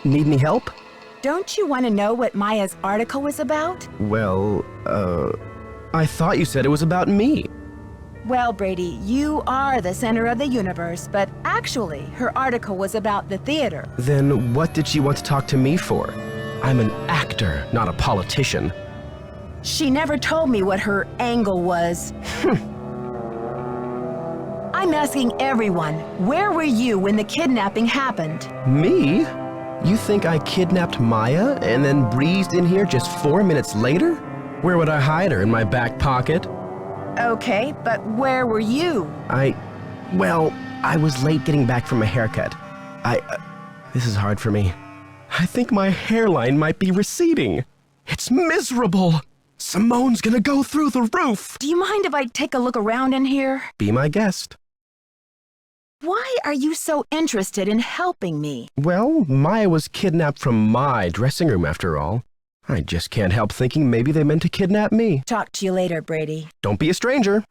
Need any help? Don't you want to know what Maya's article was about? Well, I thought you said it was about me. Well, Brady, you are the center of the universe, but actually, her article was about the theater. Then what did she want to talk to me for? I'm an actor, not a politician. She never told me what her angle was. I'm asking everyone, where were you when the kidnapping happened? Me? You think I kidnapped Maya and then breezed in here just 4 minutes later? Where would I hide her? In my back pocket? Okay, but where were you? Well, I was late getting back from a haircut. This is hard for me. I think my hairline might be receding. It's miserable. Simone's gonna go through the roof. Do you mind if I take a look around in here? Be my guest. Why are you so interested in helping me? Well, Maya was kidnapped from my dressing room after all. I just can't help thinking maybe they meant to kidnap me. Talk to you later, Brady. Don't be a stranger.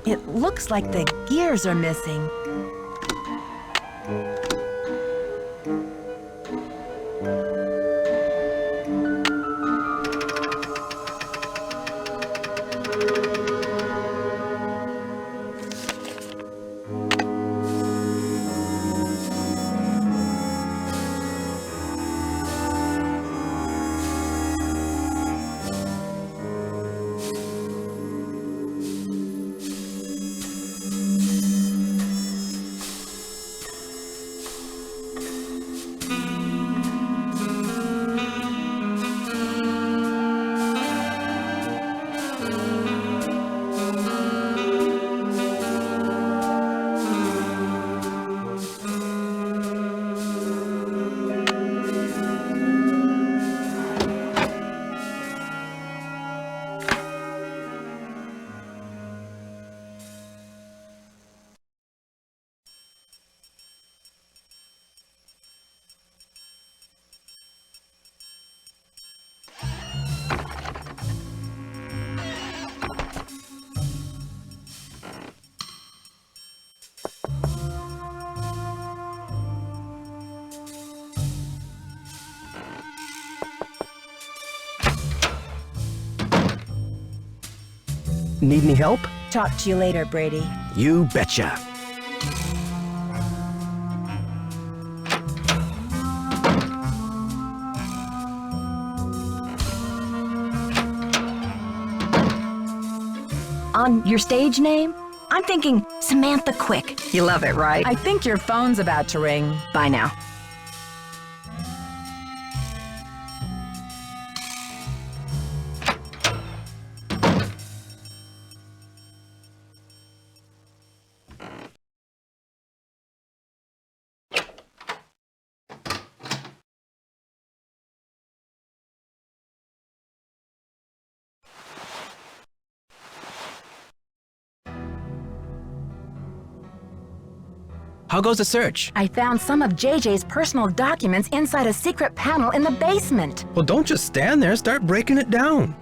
It looks like the gears are missing. Need any help? Talk to you later, Brady. You betcha. On your stage name? I'm thinking Samantha Quick. You love it, right? I think your phone's about to ring. Bye now. How goes the search? I found some of JJ's personal documents inside a secret panel in the basement. Well, don't just stand there, start breaking it down.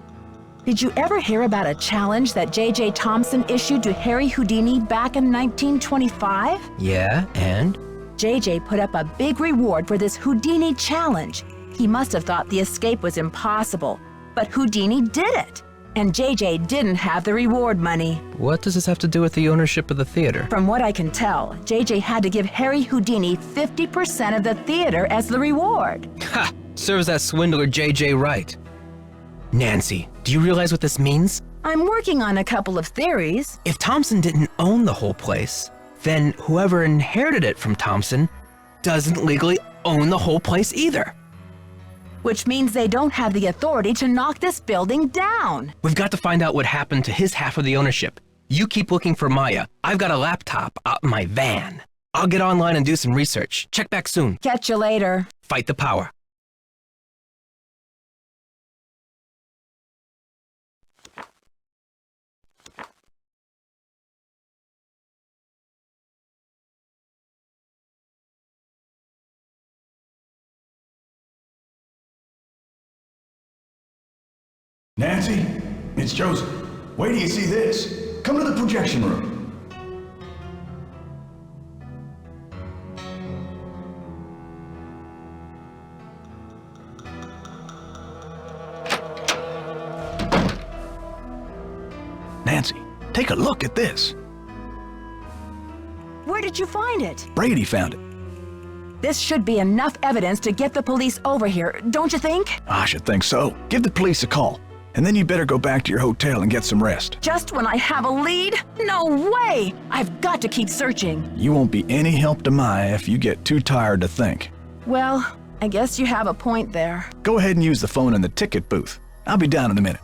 Did you ever hear about a challenge that JJ Thompson issued to Harry Houdini back in 1925? Yeah, and? JJ put up a big reward for this Houdini challenge. He must have thought the escape was impossible, but Houdini did it. And JJ didn't have the reward money. What does this have to do with the ownership of the theater? From what I can tell, JJ had to give Harry Houdini 50% of the theater as the reward. Ha! Serves that swindler JJ right. Nancy, do you realize what this means? I'm working on a couple of theories. If Thompson didn't own the whole place, then whoever inherited it from Thompson doesn't legally own the whole place either. Which means they don't have the authority to knock this building down. We've got to find out what happened to his half of the ownership. You keep looking for Maya. I've got a laptop out in my van. I'll get online and do some research. Check back soon. Catch you later. Fight the power. Nancy, it's Joseph. Wait till you see this. Come to the projection room. Nancy, take a look at this. Where did you find it? Brady found it. This should be enough evidence to get the police over here, don't you think? I should think so. Give the police a call. And then you better go back to your hotel and get some rest. Just when I have a lead? No way! I've got to keep searching. You won't be any help to Maya if you get too tired to think. Well, I guess you have a point there. Go ahead and use the phone in the ticket booth. I'll be down in a minute.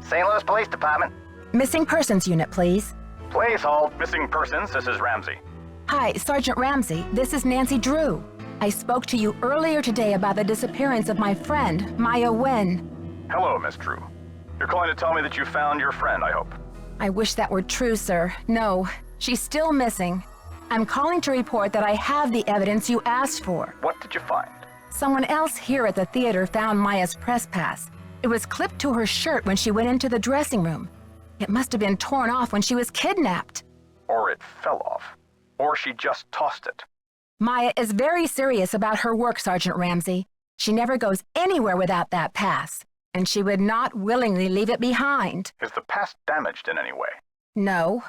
St. Louis Police Department. Missing Persons Unit, please. Please hold. Missing persons, this is Ramsey. Hi, Sergeant Ramsey. This is Nancy Drew. I spoke to you earlier today about the disappearance of my friend, Maya Wen. Hello, Miss Drew. You're calling to tell me that you found your friend, I hope. I wish that were true, sir. No, she's still missing. I'm calling to report that I have the evidence you asked for. What did you find? Someone else here at the theater found Maya's press pass. It was clipped to her shirt when she went into the dressing room. It must have been torn off when she was kidnapped. Or it fell off. Or she just tossed it. Maya is very serious about her work, Sergeant Ramsey. She never goes anywhere without that pass, and she would not willingly leave it behind. Is the pass damaged in any way? No.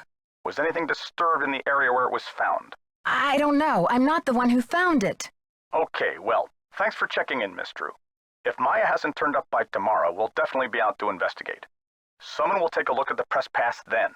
Was anything disturbed in the area where it was found? I don't know. I'm not the one who found it. Okay, well, thanks for checking in, Miss Drew. If Maya hasn't turned up by tomorrow, we'll definitely be out to investigate. Someone will take a look at the press pass then.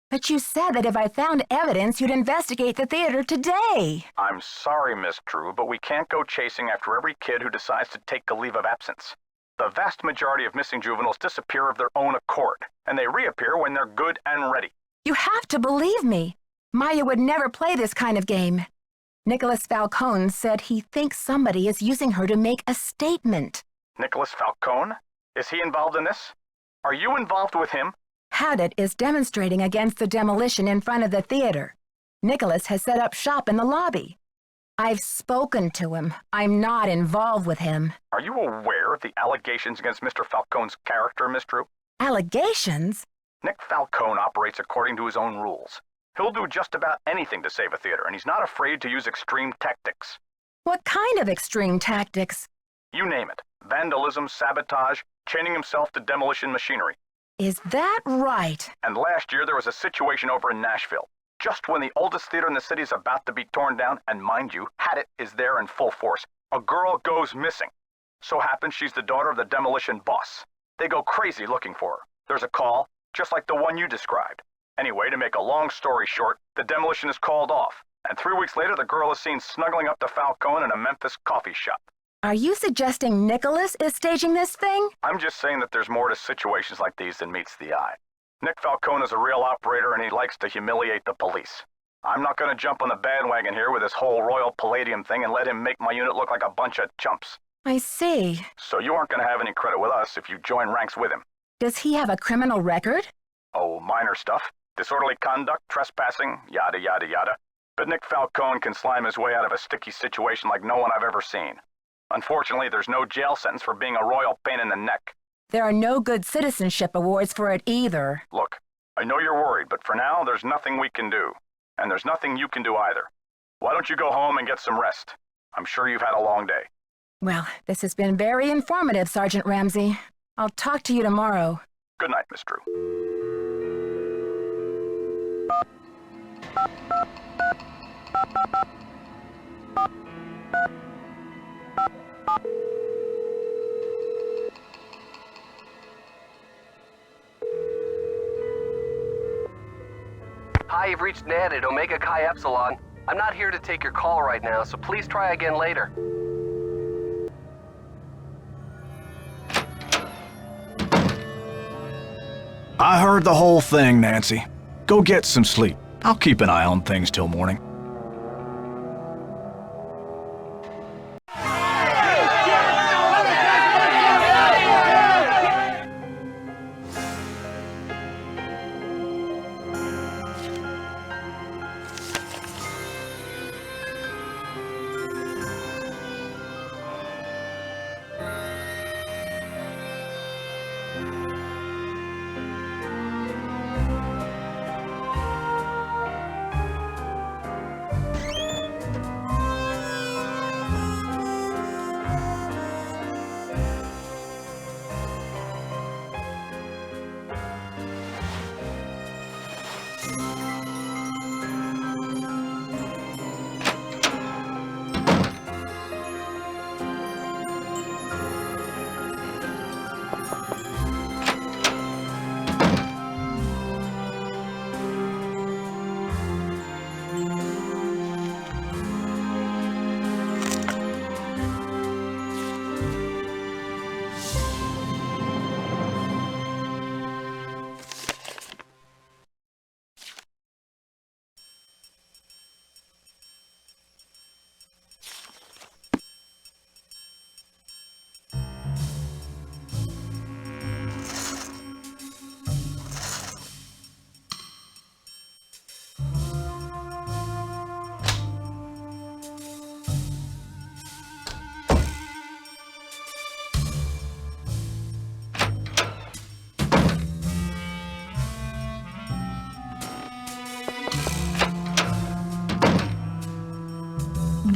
But you said that if I found evidence, you'd investigate the theater today. I'm sorry, Miss Drew, but we can't go chasing after every kid who decides to take a leave of absence. The vast majority of missing juveniles disappear of their own accord, and they reappear when they're good and ready. You have to believe me. Maya would never play this kind of game. Nicholas Falcone said he thinks somebody is using her to make a statement. Nicholas Falcone? Is he involved in this? Are you involved with him? Haddett is demonstrating against the demolition in front of the theater. Nicholas has set up shop in the lobby. I've spoken to him. I'm not involved with him. Are you aware of the allegations against Mr. Falcone's character, Miss Drew? Allegations? Nick Falcone operates according to his own rules. He'll do just about anything to save a theater, and he's not afraid to use extreme tactics. What kind of extreme tactics? You name it. Vandalism, sabotage, chaining himself to demolition machinery. Is that right? And last year there was a situation over in Nashville. Just when the oldest theater in the city is about to be torn down, and mind you, Haddett is there in full force, a girl goes missing. So happens she's the daughter of the demolition boss. They go crazy looking for her. There's a call, just like the one you described. Anyway, to make a long story short, the demolition is called off, and 3 weeks later the girl is seen snuggling up to Falcone in a Memphis coffee shop. Are you suggesting Nicholas is staging this thing? I'm just saying that there's more to situations like these than meets the eye. Nick Falcone is a real operator and he likes to humiliate the police. I'm not going to jump on the bandwagon here with this whole Royal Palladium thing and let him make my unit look like a bunch of chumps. I see. So you aren't going to have any credit with us if you join ranks with him. Does he have a criminal record? Oh, minor stuff. Disorderly conduct, trespassing, yada yada yada. But Nick Falcone can slime his way out of a sticky situation like no one I've ever seen. Unfortunately, there's no jail sentence for being a royal pain in the neck. There are no good citizenship awards for it either. Look, I know you're worried, but for now, there's nothing we can do. And there's nothing you can do either. Why don't you go home and get some rest? I'm sure you've had a long day. Well, this has been very informative, Sergeant Ramsey. I'll talk to you tomorrow. Good night, Miss Drew. Hi, you've reached Ned at Omega Chi Epsilon. I'm not here to take your call right now, so please try again later. I heard the whole thing, Nancy. Go get some sleep. I'll keep an eye on things till morning.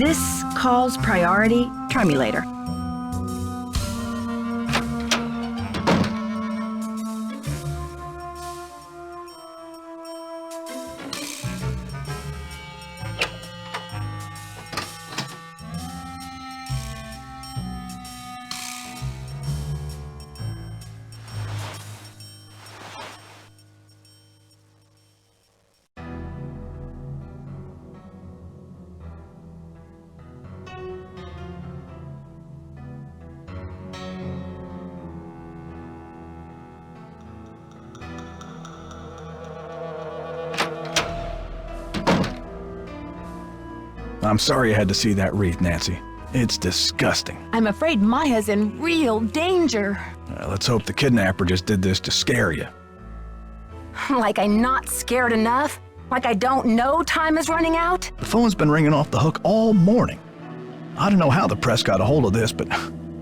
This call's priority. Try me later. I'm sorry you had to see that wreath, Nancy. It's disgusting. I'm afraid Maya's in real danger. Let's hope the kidnapper just did this to scare you. Like I'm not scared enough? Like I don't know time is running out? The phone's been ringing off the hook all morning. I don't know how the press got a hold of this, but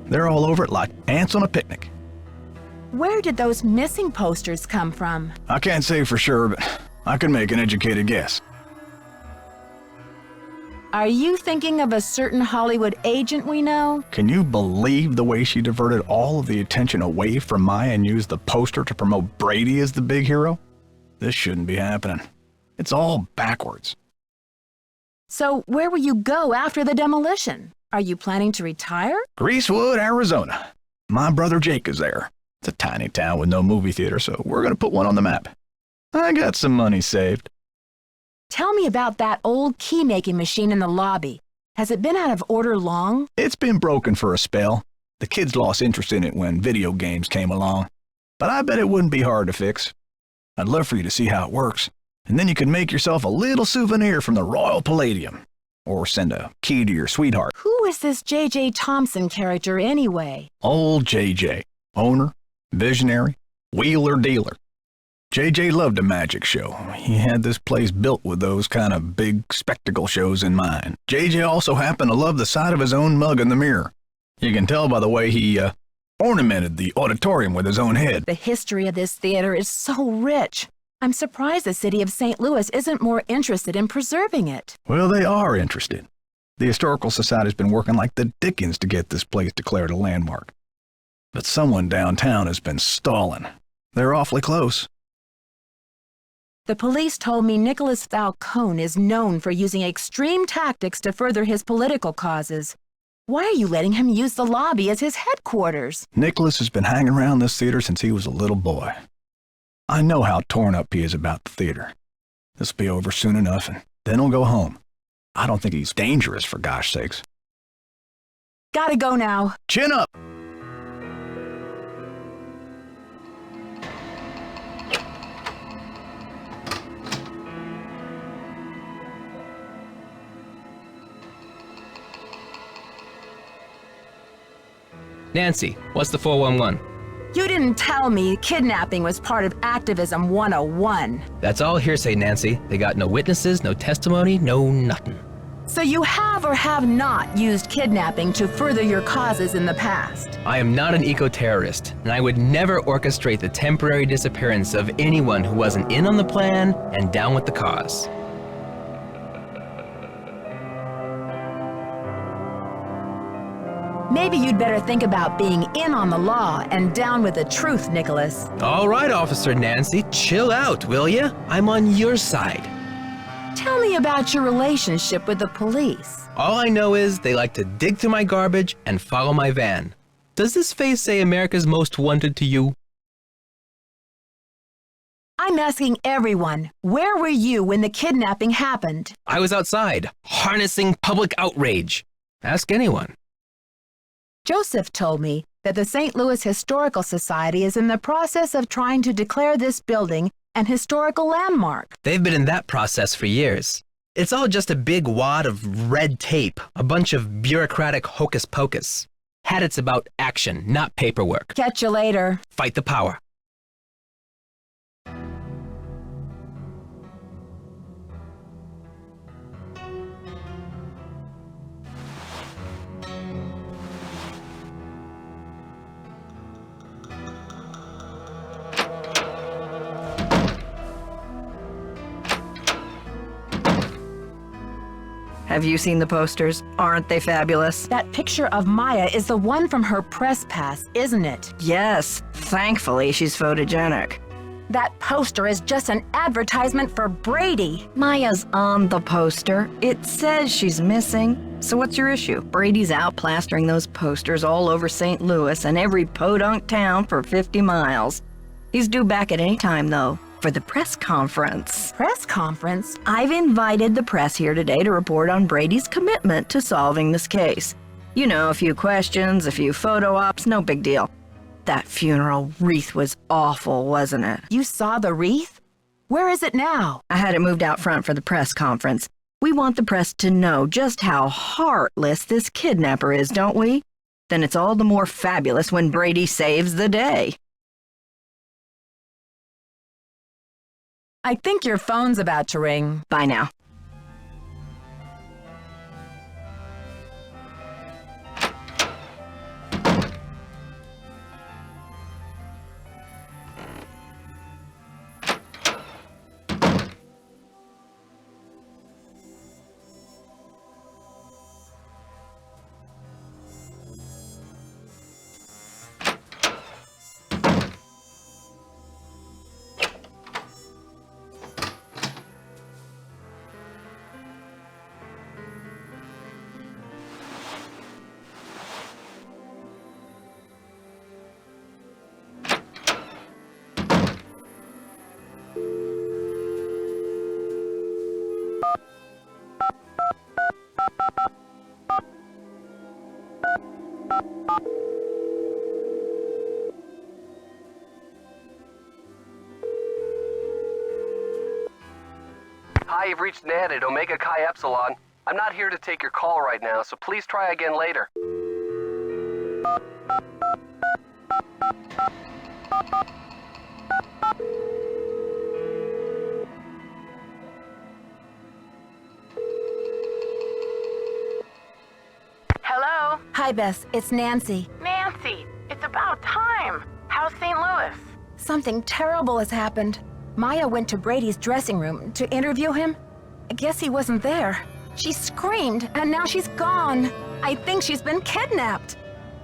they're all over it like ants on a picnic. Where did those missing posters come from? I can't say for sure, but I can make an educated guess. Are you thinking of a certain Hollywood agent we know? Can you believe the way she diverted all of the attention away from Maya and used the poster to promote Brady as the big hero? This shouldn't be happening. It's all backwards. So where will you go after the demolition? Are you planning to retire? Greasewood, Arizona. My brother Jake is there. It's a tiny town with no movie theater, so we're going to put one on the map. I got some money saved. Tell me about that old key-making machine in the lobby. Has it been out of order long? It's been broken for a spell. The kids lost interest in it when video games came along. But I bet it wouldn't be hard to fix. I'd love for you to see how it works. And then you could make yourself a little souvenir from the Royal Palladium. Or send a key to your sweetheart. Who is this J.J. Thompson character anyway? Old J.J. Owner, visionary, wheeler dealer. J.J. loved a magic show. He had this place built with those kind of big spectacle shows in mind. J.J. also happened to love the sight of his own mug in the mirror. You can tell by the way he ornamented the auditorium with his own head. The history of this theater is so rich. I'm surprised the city of St. Louis isn't more interested in preserving it. Well, they are interested. The Historical Society's been working like the dickens to get this place declared a landmark. But someone downtown has been stalling. They're awfully close. The police told me Nicholas Falcone is known for using extreme tactics to further his political causes. Why are you letting him use the lobby as his headquarters? Nicholas has been hanging around this theater since he was a little boy. I know how torn up he is about the theater. This'll be over soon enough, and then he'll go home. I don't think he's dangerous, for gosh sakes. Gotta go now. Chin up! Nancy, what's the 411? You didn't tell me kidnapping was part of Activism 101. That's all hearsay, Nancy. They got no witnesses, no testimony, no nothing. So you have or have not used kidnapping to further your causes in the past? I am not an eco-terrorist, and I would never orchestrate the temporary disappearance of anyone who wasn't in on the plan and down with the cause. Maybe you'd better think about being in on the law and down with the truth, Nicholas. All right, Officer Nancy, chill out, will ya? I'm on your side. Tell me about your relationship with the police. All I know is they like to dig through my garbage and follow my van. Does this face say America's Most Wanted to you? I'm asking everyone, where were you when the kidnapping happened? I was outside, harnessing public outrage. Ask anyone. Joseph told me that the St. Louis Historical Society is in the process of trying to declare this building an historical landmark. They've been in that process for years. It's all just a big wad of red tape, a bunch of bureaucratic hocus pocus. Had it's about action, not paperwork. Catch you later. Fight the power. Have you seen the posters? Aren't they fabulous? That picture of Maya is the one from her press pass, isn't it? Yes, thankfully she's photogenic. That poster is just an advertisement for Brady. Maya's on the poster. It says she's missing. So what's your issue? Brady's out plastering those posters all over St. Louis and every podunk town for 50 miles. He's due back at any time, though, for the press conference. Press conference? I've invited the press here today to report on Brady's commitment to solving this case. You know, a few questions, a few photo ops, no big deal. That funeral wreath was awful, wasn't it? You saw the wreath? Where is it now? I had it moved out front for the press conference. We want the press to know just how heartless this kidnapper is, don't we? Then it's all the more fabulous when Brady saves the day. I think your phone's about to ring. Bye now. Hi, you've reached Ned at Omega Chi Epsilon. I'm not here to take your call right now, so please try again later. Hello? Hi, Bess. It's Nancy. Nancy, it's about time. How's St. Louis? Something terrible has happened. Maya went to Brady's dressing room to interview him. I guess he wasn't there. She screamed, and now she's gone. I think she's been kidnapped.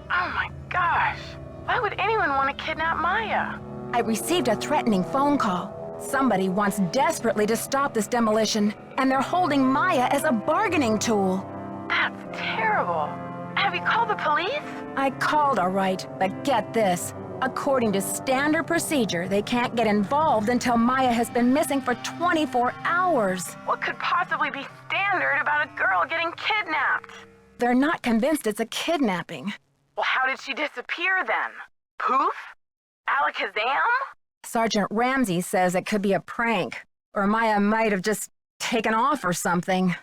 Oh my gosh. Why would anyone want to kidnap Maya? I received a threatening phone call. Somebody wants desperately to stop this demolition, and they're holding Maya as a bargaining tool. That's terrible. Have you called the police? I called all right, but get this. According to standard procedure, they can't get involved until Maya has been missing for 24 hours. What could possibly be standard about a girl getting kidnapped? They're not convinced it's a kidnapping. Well, how did she disappear then? Poof? Alakazam? Sergeant Ramsey says it could be a prank, or Maya might have just taken off or something.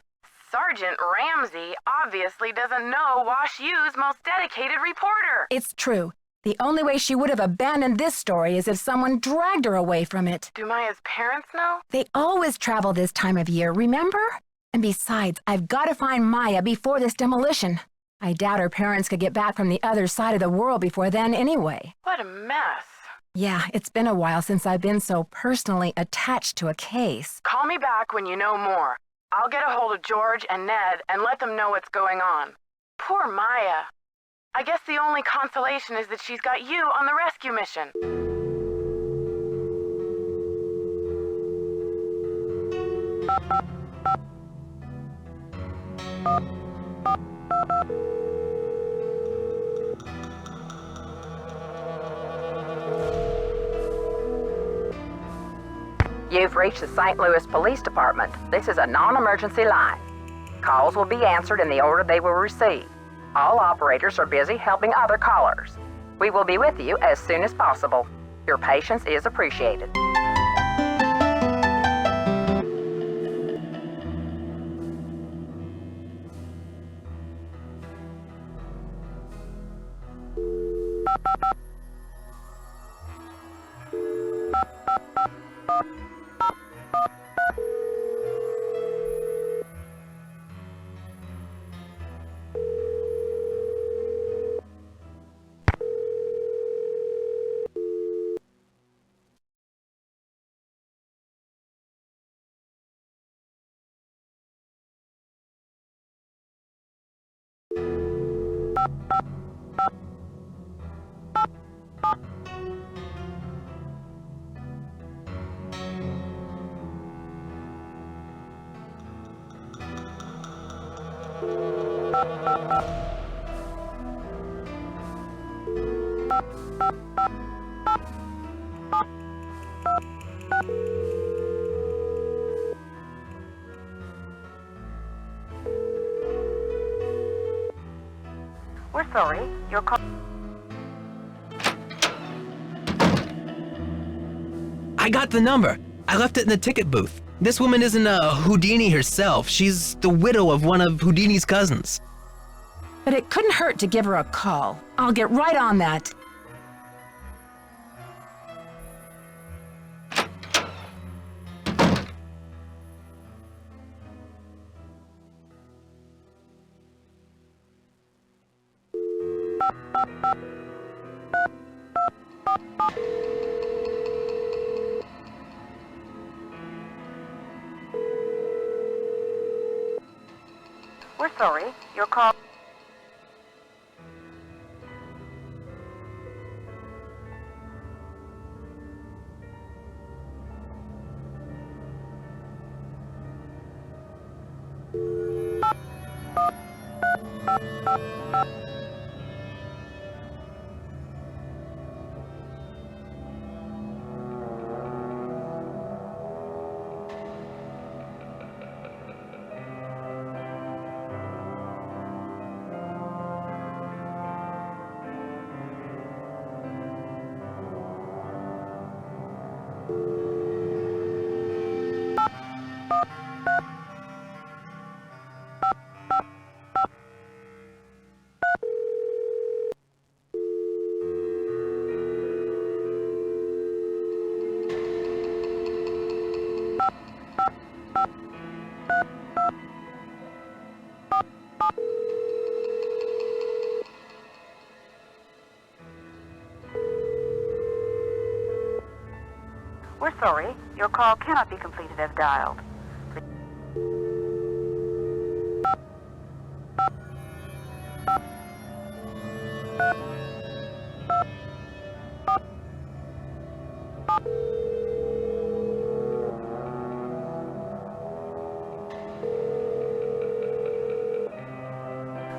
Sergeant Ramsey obviously doesn't know Wash U's most dedicated reporter. It's true. The only way she would have abandoned this story is if someone dragged her away from it. Do Maya's parents know? They always travel this time of year, remember? And besides, I've got to find Maya before this demolition. I doubt her parents could get back from the other side of the world before then anyway. What a mess. Yeah, it's been a while since I've been so personally attached to a case. Call me back when you know more. I'll get a hold of George and Ned and let them know what's going on. Poor Maya. I guess the only consolation is that she's got you on the rescue mission. You've reached the St. Louis Police Department. This is a non-emergency line. Calls will be answered in the order they will receive. All operators are busy helping other callers. We will be with you as soon as possible. Your patience is appreciated. We're sorry, your call... I got the number. I left it in the ticket booth. This woman isn't a Houdini herself. She's the widow of one of Houdini's cousins. But it couldn't hurt to give her a call. I'll get right on that. We're sorry, your call... We're sorry, your call cannot be completed as dialed.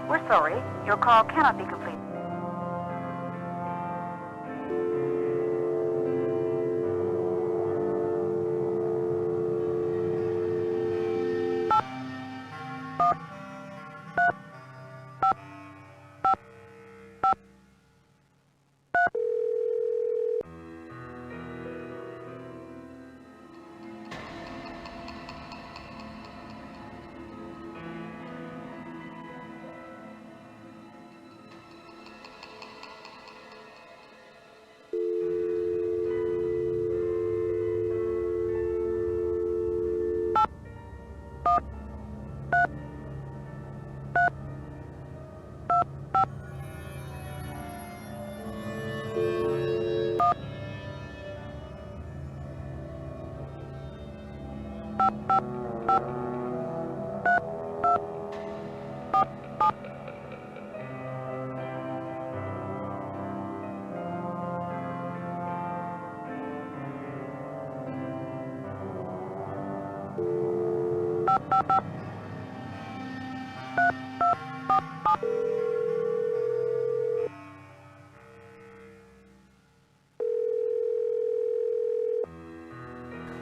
We're sorry, your call cannot be completed.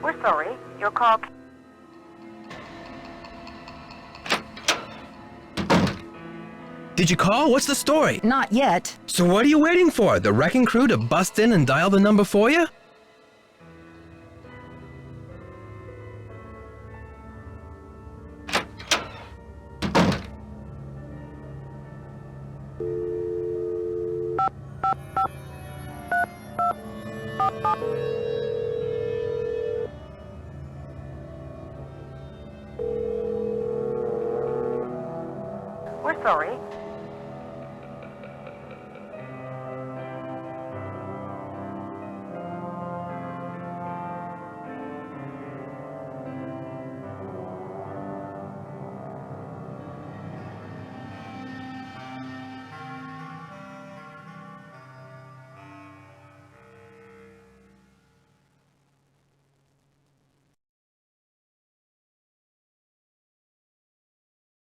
We're sorry, your call... Did you call? What's the story? Not yet. So what are you waiting for? The wrecking crew to bust in and dial the number for you? We're sorry,